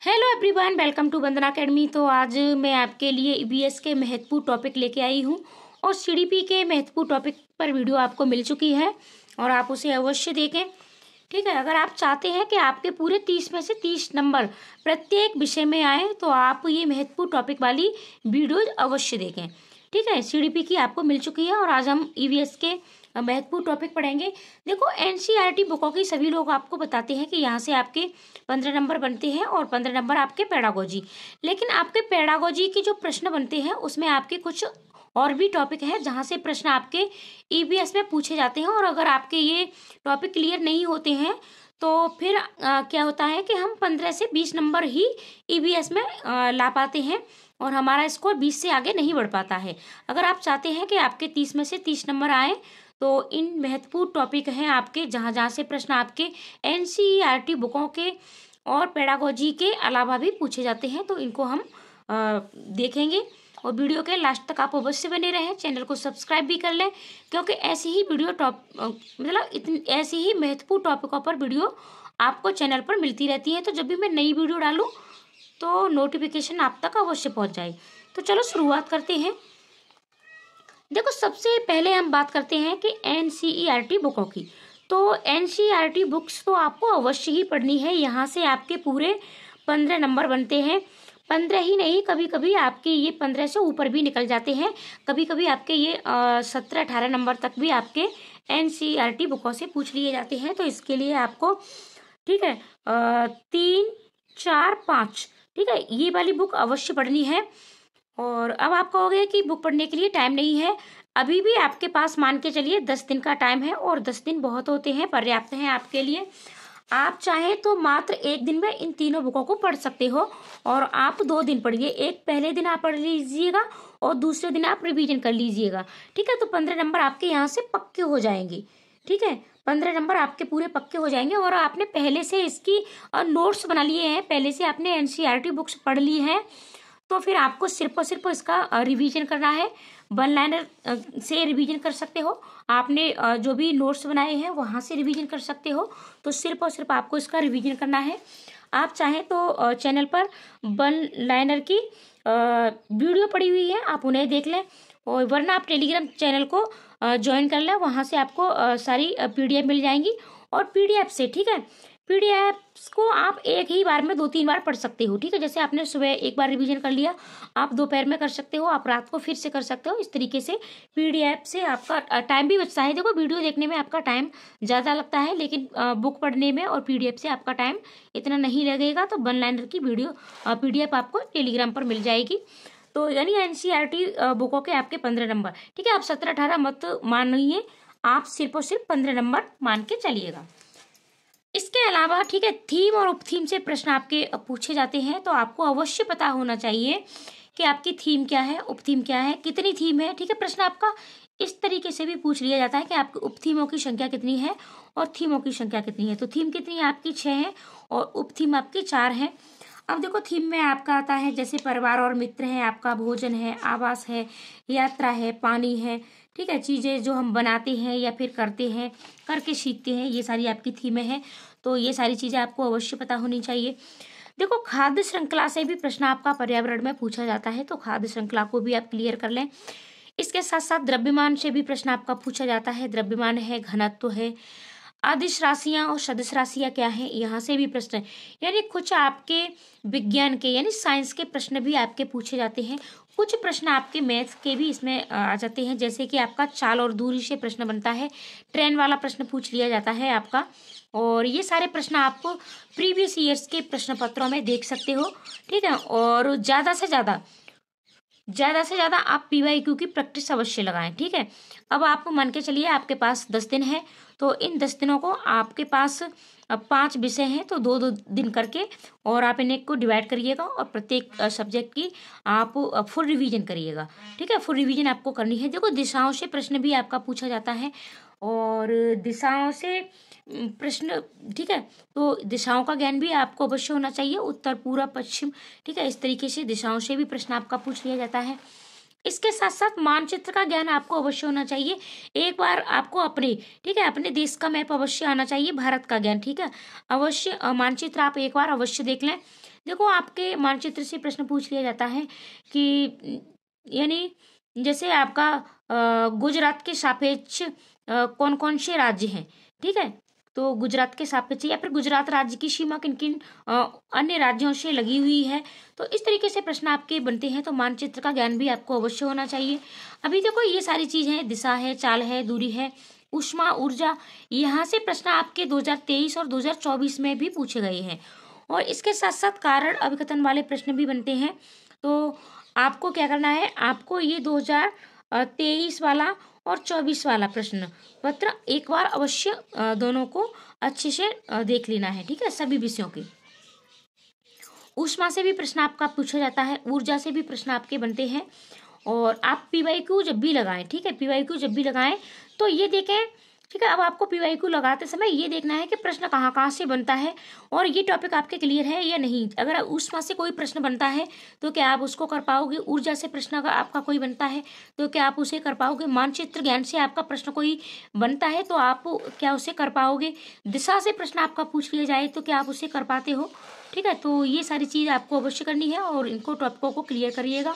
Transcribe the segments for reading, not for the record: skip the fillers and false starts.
Hello everyone, welcome to Vandana academy. तो आज मैं आपके लिए ईवीएस के महत्वपूर्ण टॉपिक लेके आई हूँ और सीडीपी के महत्वपूर्ण टॉपिक पर वीडियो आपको मिल चुकी है और आप उसे अवश्य देखें। ठीक है, अगर आप चाहते हैं कि आपके पूरे 30 में से 30 नंबर प्रत्येक विषय में आए तो आप ये महत्वपूर्ण टॉपिक वाली वीडियो अवश्य देखें। ठीक है, सीडीपी की आपको मिल चुकी है और आज हम ईवीएस के महत्वपूर्ण टॉपिक पढ़ेंगे। देखो, एनसीईआरटी बुकों की सभी लोग आपको बताते हैं कि यहाँ से आपके 15 नंबर बनते हैं और 15 नंबर आपके पेडागोजी। लेकिन आपके पेडागोजी के जो प्रश्न बनते हैं उसमें आपके कुछ और भी टॉपिक है जहाँ से प्रश्न आपके ईवीएस में पूछे जाते हैं। और अगर आपके ये टॉपिक क्लियर नहीं होते हैं तो फिर क्या होता है कि हम 15 से 20 नंबर ही ईवीएस में ला पाते हैं और हमारा स्कोर 20 से आगे नहीं बढ़ पाता है। अगर आप चाहते हैं कि आपके 30 में से 30 नंबर आए तो इन महत्वपूर्ण टॉपिक हैं आपके जहाँ जहाँ से प्रश्न आपके एनसीईआरटी बुकों के और पेडागोजी के अलावा भी पूछे जाते हैं, तो इनको हम देखेंगे। और वीडियो के लास्ट तक आप अवश्य बने रहें, चैनल को सब्सक्राइब भी कर लें क्योंकि ऐसी ही वीडियो ऐसी ही महत्वपूर्ण टॉपिकों पर वीडियो आपको चैनल पर मिलती रहती है। तो जब भी मैं नई वीडियो डालूँ तो नोटिफिकेशन आप तक अवश्य पहुंच जाए। तो चलो शुरुआत करते हैं। देखो, सबसे पहले हम बात करते हैं कि एनसीईआरटी बुकों की। तो एनसीईआरटी बुक्स तो आपको अवश्य ही पढ़नी है। यहाँ से आपके पूरे 15 नंबर बनते हैं। 15 ही नहीं, कभी कभी आपके ये 15 से ऊपर भी निकल जाते हैं। कभी कभी आपके ये 17-18 नंबर तक भी आपके एनसीईआरटी बुकों से पूछ लिए जाते हैं। तो इसके लिए आपको, ठीक है, 3, 4, 5, ठीक है, ये वाली बुक अवश्य पढ़नी है। और अब आप कहोगे कि बुक पढ़ने के लिए टाइम नहीं है। अभी भी आपके पास मान के चलिए 10 दिन का टाइम है और 10 दिन बहुत होते हैं, पर्याप्त हैं आपके लिए। आप चाहे तो मात्र एक दिन में इन तीनों बुकों को पढ़ सकते हो और आप 2 दिन पढ़िए। एक पहले दिन आप पढ़ लीजिएगा और दूसरे दिन आप रिवीजन कर लीजिएगा। ठीक है, तो 15 नंबर आपके यहाँ से पक्के हो जाएंगे। ठीक है, 15 नंबर आपके पूरे पक्के हो जाएंगे और आपने पहले से इसकी नोट्स बना लिए हैं, पहले से आपने एनसीईआरटी बुक्स पढ़ ली है। तो फिर आपको सिर्फ और सिर्फ इसका रिवीजन करना है। वन लाइनर से रिवीजन कर सकते हो, आपने जो भी नोट्स बनाए हैं वहाँ से रिवीजन कर सकते हो। तो सिर्फ और सिर्फ आपको इसका रिवीजन करना है। आप चाहें तो चैनल पर वन लाइनर की वीडियो पड़ी हुई है, आप उन्हें देख लें। और वरना आप टेलीग्राम चैनल को ज्वाइन कर लें, वहाँ से आपको सारी पीडीएफ मिल जाएंगी। और पीडीएफ से, ठीक है, पीडीएफ्स को आप एक ही बार में 2-3 बार पढ़ सकते हो। ठीक है, जैसे आपने सुबह एक बार रिवीजन कर लिया, आप दोपहर में कर सकते हो, आप रात को फिर से कर सकते हो। इस तरीके से पीडीएफ से आपका टाइम भी बचता है। देखो, वीडियो देखने में आपका टाइम ज़्यादा लगता है लेकिन बुक पढ़ने में और पीडीएफ से आपका टाइम इतना नहीं लगेगा। तो वन लाइनर की वीडियो पीडीएफ आपको टेलीग्राम पर मिल जाएगी। तो यानी एनसीईआरटी बुकों के आपके 15 नंबर। ठीक है, आप 17-18 मत मानिए, आप सिर्फ और सिर्फ 15 नंबर मान के चलिएगा। इसके अलावा, ठीक है, थीम और उपथीम से प्रश्न आपके पूछे जाते हैं। तो आपको अवश्य पता होना चाहिए कि आपकी थीम क्या है, उपथीम क्या है, कितनी थीम है। ठीक है, प्रश्न आपका इस तरीके से भी पूछ लिया जाता है कि आपकी उपथीमों की संख्या कितनी है और थीमों की संख्या कितनी है। तो थीम कितनी है आपकी 6 है और उपथीम आपकी 4 है। अब देखो, थीम में आपका आता है जैसे परिवार और मित्र है, आपका भोजन है, आवास है, यात्रा है, पानी है। ठीक है, चीज़ें जो हम बनाते हैं या फिर करते हैं, करके सीखते हैं, ये सारी आपकी थीमें हैं। तो ये सारी चीज़ें आपको अवश्य पता होनी चाहिए। देखो, खाद्य श्रृंखला से भी प्रश्न आपका पर्यावरण में पूछा जाता है, तो खाद्य श्रृंखला को भी आप क्लियर कर लें। इसके साथ साथ द्रव्यमान से भी प्रश्न आपका पूछा जाता है। द्रव्यमान है, घनत्व है, अदिश राशियां और सदिश राशियां क्या है, यहाँ से भी प्रश्न है। यानी कुछ आपके विज्ञान के यानी साइंस के प्रश्न भी आपके पूछे जाते हैं। कुछ प्रश्न आपके मैथ्स के भी इसमें आ जाते हैं, जैसे कि आपका चाल और दूरी से प्रश्न बनता है, ट्रेन वाला प्रश्न पूछ लिया जाता है आपका। और ये सारे प्रश्न आप प्रीवियस ईयर्स के प्रश्न पत्रों में देख सकते हो। ठीक है, और ज़्यादा से ज़्यादा आप पीवाईक्यू की प्रैक्टिस अवश्य लगाएं। ठीक है, अब आप मान के चलिए आपके पास 10 दिन है, तो इन 10 दिनों को आपके पास 5 विषय हैं, तो 2-2 दिन करके और आप इन्हें को डिवाइड करिएगा और प्रत्येक सब्जेक्ट की आप फुल रिवीजन करिएगा। ठीक है, फुल रिवीजन आपको करनी है। देखो, दिशाओं से प्रश्न भी आपका पूछा जाता है और दिशाओं से प्रश्न, ठीक है, तो दिशाओं का ज्ञान भी आपको अवश्य होना चाहिए, उत्तर, पूर्व, पश्चिम। ठीक है, इस तरीके से दिशाओं से भी प्रश्न आपका पूछ लिया जाता है। इसके साथ साथ मानचित्र का ज्ञान आपको अवश्य होना चाहिए। एक बार आपको अपने, ठीक है, अपने देश का मैप अवश्य आना चाहिए, भारत का ज्ञान। ठीक है, अवश्य मानचित्र आप एक बार अवश्य देख लें। देखो आपके मानचित्र से प्रश्न पूछ लिया जाता है कि यानी जैसे आपका गुजरात के सापेक्ष कौन कौन से राज्य हैं, ठीक है। तो गुजरात के सापेक्ष या फिर गुजरात राज्य की सीमा किन किन अन्य राज्यों से लगी हुई है। तो इस तरीके से प्रश्न आपके बनते हैं। तो मानचित्र का ज्ञान भी आपको अवश्य होना चाहिए। अभी देखो ये सारी चीज है, दिशा है, चाल है, दूरी है, ऊष्मा, ऊर्जा, यहाँ से प्रश्न आपके 2023 और 2024 में भी पूछे गए हैं। और इसके साथ साथ कारण अभिकथन वाले प्रश्न भी बनते हैं। तो आपको क्या करना है, आपको ये 2023 वाला और 24 वाला प्रश्न पत्र एक बार अवश्य दोनों को अच्छे से देख लेना है, ठीक है, सभी विषयों की। ऊष्मा से भी प्रश्न आपका पूछा जाता है, ऊर्जा से भी प्रश्न आपके बनते हैं। और आप पीवाईक्यू जब भी लगाएं, ठीक है, पीवाईक्यू जब भी लगाएं तो ये देखें, ठीक है। अब आपको पीवाईक्यू लगाते समय ये देखना है कि प्रश्न कहाँ कहाँ से बनता है और ये टॉपिक आपके क्लियर है या नहीं। अगर ऊष्मा से कोई प्रश्न बनता है तो क्या आप उसको कर पाओगे। ऊर्जा से प्रश्न अगर आपका कोई बनता है तो क्या आप उसे कर पाओगे। मानचित्र ज्ञान से आपका प्रश्न कोई बनता है तो आप क्या उसे कर पाओगे। दिशा से प्रश्न आपका पूछ लिया जाए तो क्या आप उसे कर पाते हो, ठीक है। तो ये सारी चीज आपको अवश्य करनी है और इनको टॉपिकों को क्लियर करिएगा,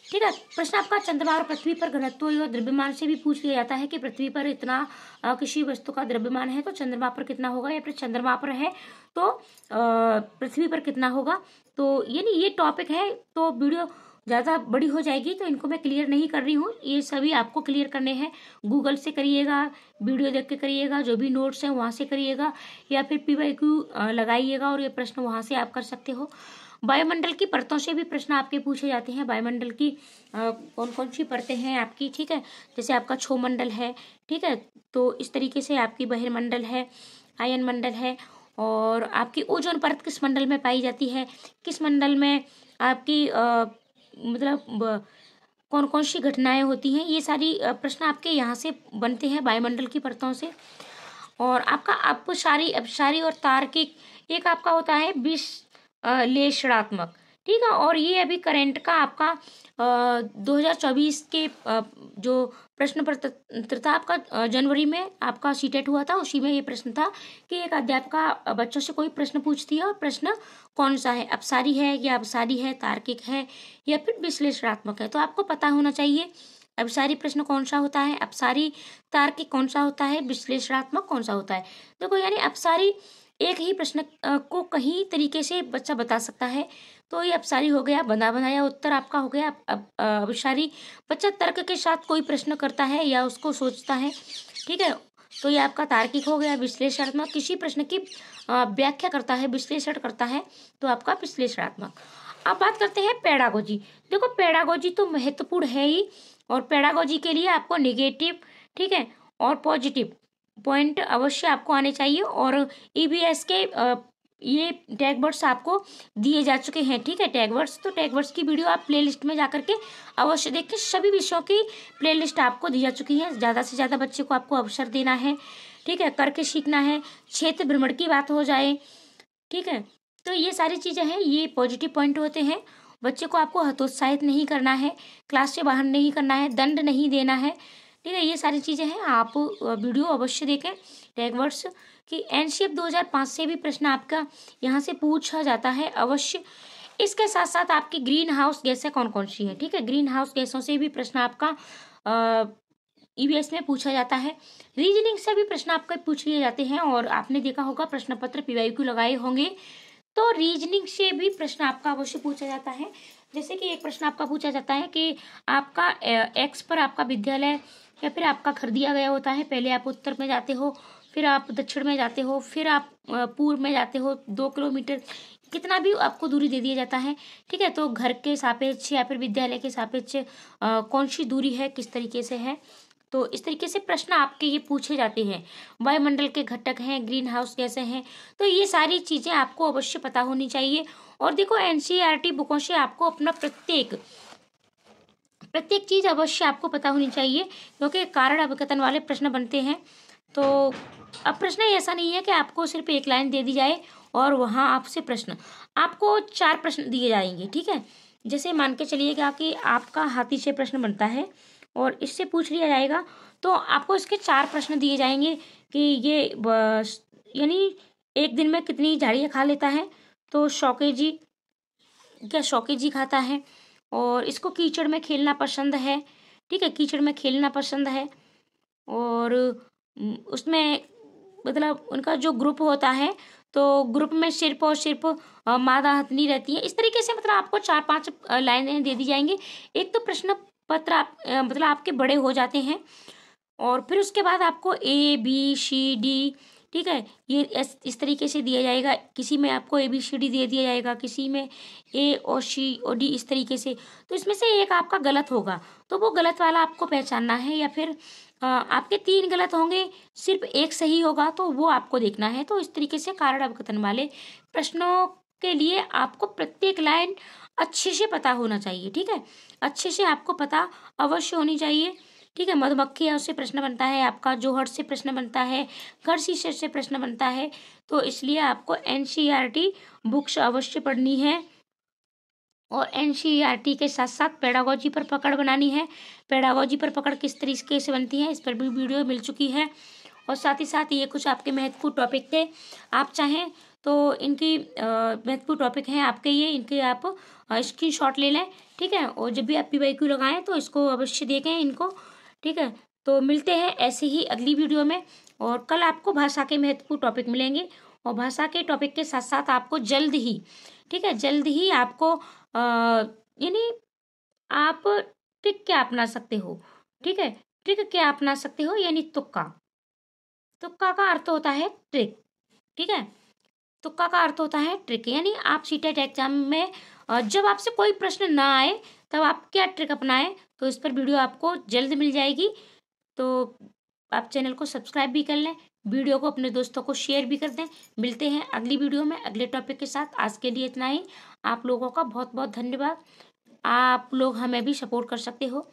ठीक है। प्रश्न आपका चंद्रमा और पृथ्वी पर घनत्व या द्रव्यमान से भी पूछ लिया जाता है कि पृथ्वी पर इतना किसी वस्तु का द्रव्यमान है तो चंद्रमा पर कितना होगा, या फिर चंद्रमा पर है तो पृथ्वी पर कितना होगा। तो यानी ये टॉपिक है, तो वीडियो ज़्यादा बड़ी हो जाएगी तो इनको मैं क्लियर नहीं कर रही हूँ। ये सभी आपको क्लियर करने हैं। गूगल से करिएगा, वीडियो देख के करिएगा, जो भी नोट्स हैं वहाँ से करिएगा, या फिर पीवाईक्यू लगाइएगा और ये प्रश्न वहाँ से आप कर सकते हो। वायुमंडल की परतों से भी प्रश्न आपके पूछे जाते हैं। वायुमंडल की कौन कौन सी परतें हैं आपकी, ठीक है। जैसे आपका क्षोमंडल है, ठीक है, तो इस तरीके से आपकी बहिर्मंडल है, आयन मंडल है, और आपकी ओजोन परत किस मंडल में पाई जाती है, किस मंडल में आपकी मतलब कौन कौन सी घटनाएं होती हैं। ये सारी प्रश्न आपके यहाँ से बनते हैं वायुमंडल की परतों से। और आपका अपसारी और तार्किक एक आपका होता है विश्लेषणात्मक, ठीक है। और ये अभी करंट का आपका 2024 के जो प्रश्न पत्र था आपका जनवरी में आपका सीटेट हुआ था, उसी में ये प्रश्न था कि एक अध्यापिका बच्चों से कोई प्रश्न पूछती है और प्रश्न कौन सा है, अपसारी है या अपसारी है, तार्किक है या फिर विश्लेषणात्मक है। तो आपको पता होना चाहिए अपसारी प्रश्न कौन सा होता है, अपसारी तार्किक कौन सा होता है, विश्लेषणात्मक कौन सा होता है। देखो यानी अपसारी एक ही प्रश्न को कई तरीके से बच्चा बता सकता है। तो ये अपसारी हो गया, बना बनाया उत्तर आपका हो गया। अपसारी बच्चा तर्क के साथ कोई प्रश्न करता है या उसको सोचता है, ठीक है, तो ये आपका तार्किक हो गया। विश्लेषणात्मक किसी प्रश्न की व्याख्या करता है, विश्लेषण करता है, तो आपका विश्लेषणात्मक। अब बात करते हैं पेडागोजी। देखो पेडागोजी तो महत्वपूर्ण है ही, और पेडागोजी के लिए आपको नेगेटिव, ठीक है, और पॉजिटिव पॉइंट अवश्य आपको आने चाहिए। और ईवीएस के ये टैग वर्ड्स आपको दिए जा चुके हैं, ठीक है, टैग वर्ड्स। तो टैग वर्ड्स की वीडियो आप प्लेलिस्ट में जाकर के अवश्य देखें। सभी विषयों की प्लेलिस्ट आपको दी जा चुकी है। ज़्यादा से ज़्यादा बच्चे को आपको अवसर देना है, ठीक है, करके सीखना है। क्षेत्र भ्रमण की बात हो जाए, ठीक है, तो ये सारी चीज़ें हैं, ये पॉजिटिव पॉइंट होते हैं। बच्चे को आपको हतोत्साहित नहीं करना है, क्लास से बाहर नहीं करना है, दंड नहीं देना है, ठीक है, ये सारी चीज़ें हैं। आप वीडियो अवश्य देखें। टैग वर्ड्स की एनसीएफ 2005 से भी प्रश्न आपका यहाँ से पूछा जाता है अवश्य। इसके साथ साथ आपकी ग्रीन हाउस गैसें कौन कौन सी हैं, ठीक है, ग्रीन हाउस गैसों से भी प्रश्न आपका ईवीएस में पूछा जाता है। रीजनिंग से भी प्रश्न आपके पूछ लिए जाते हैं, और आपने देखा होगा प्रश्न पत्र पीवाईक्यू लगाए होंगे, तो रीजनिंग से भी प्रश्न आपका अवश्य पूछा जाता है। जैसे कि एक प्रश्न आपका पूछा जाता है कि आपका एक्स पर आपका विद्यालय या फिर आपका घर दिया गया होता है। पहले आप उत्तर में जाते हो, फिर आप दक्षिण में जाते हो, फिर आप पूर्व में जाते हो। 2 किलोमीटर कितना भी आपको दूरी दे दिया जाता है, ठीक है। तो घर के सापेक्ष या फिर विद्यालय के सापेक्ष कौन सी दूरी है, किस तरीके से है, तो इस तरीके से प्रश्न आपके ये पूछे जाते हैं। वायुमंडल के घटक हैं, ग्रीन हाउस गैसें हैं, तो ये सारी चीजें आपको अवश्य पता होनी चाहिए। और देखो एनसीईआरटी बुकों से आपको अपना प्रत्येक चीज अवश्य आपको पता होनी चाहिए, क्योंकि कारण अभिकथन वाले प्रश्न बनते हैं। तो अब प्रश्न ऐसा नहीं है कि आपको सिर्फ एक लाइन दे दी जाए और वहां आपसे प्रश्न, आपको 4 प्रश्न दिए जाएंगे, ठीक है। जैसे मान के चलिएगा कि आपका हाथी से प्रश्न बनता है और इससे पूछ लिया जाएगा, तो आपको इसके 4 प्रश्न दिए जाएंगे कि ये यानी एक दिन में कितनी झाड़ियाँ खा लेता है, तो 100 kg, क्या शौकेज ही खाता है और इसको कीचड़ में खेलना पसंद है। ठीक है, कीचड़ में खेलना पसंद है और उसमें मतलब उनका जो ग्रुप होता है तो ग्रुप में सिर्फ और सिर्फ मादा हथनी रहती है। इस तरीके से मतलब आपको 4-5 लाइनें दे दी जाएंगी। एक तो प्रश्न पत्र मतलब आपके बड़े हो जाते हैं और फिर उसके बाद आपको ABCD, ठीक है, ये इस तरीके से दिया जाएगा। किसी में आपको ABCD दे दिया जाएगा, किसी में A और C और D इस तरीके से। तो इसमें से एक आपका गलत होगा तो वो गलत वाला आपको पहचानना है, या फिर आपके 3 गलत होंगे सिर्फ एक सही होगा तो वो आपको देखना है। तो इस तरीके से कारण अवकथन वाले प्रश्नों के लिए आपको प्रत्येक लाइन अच्छे से पता होना चाहिए। ठीक है, अच्छे से आपको पता अवश्य होनी चाहिए। ठीक है, मधुमक्खी से प्रश्न बनता है आपका, जोहर से प्रश्न बनता है, घर शीशे से प्रश्न बनता है। तो इसलिए आपको NCERT बुक्स अवश्य पढ़नी है और NCERT के साथ साथ पेडागोजी पर पकड़ बनानी है। पेडागोजी पर पकड़ किस तरीके से बनती है इस पर भी वीडियो मिल चुकी है। और साथ ही साथ ये कुछ आपके महत्वपूर्ण टॉपिक थे। आप चाहें तो इनकी महत्वपूर्ण टॉपिक हैं आपके ये, इनके आप स्क्रीनशॉट ले लें। ठीक है, और जब भी आप PYQ लगाएं तो इसको अवश्य देखें इनको। ठीक है, तो मिलते हैं ऐसे ही अगली वीडियो में और कल आपको भाषा के महत्वपूर्ण टॉपिक मिलेंगे और भाषा के टॉपिक के साथ साथ आपको जल्द ही, ठीक है, जल्द ही आपको यानी आप ट्रिक क्या अपना सकते हो। ठीक है, ट्रिक क्या अपना सकते हो यानी तुक्का। तुक्का का अर्थ होता है ट्रिक। ठीक है, तुक्का का अर्थ होता है ट्रिक, यानी आप CTET एग्जाम में जब आपसे कोई प्रश्न ना आए तब आप क्या ट्रिक अपनाएं। तो इस पर वीडियो आपको जल्द मिल जाएगी। तो आप चैनल को सब्सक्राइब भी कर लें, वीडियो को अपने दोस्तों को शेयर भी कर दें। मिलते हैं अगली वीडियो में अगले टॉपिक के साथ। आज के लिए इतना ही। आप लोगों का बहुत बहुत धन्यवाद। आप लोग हमें भी सपोर्ट कर सकते हो।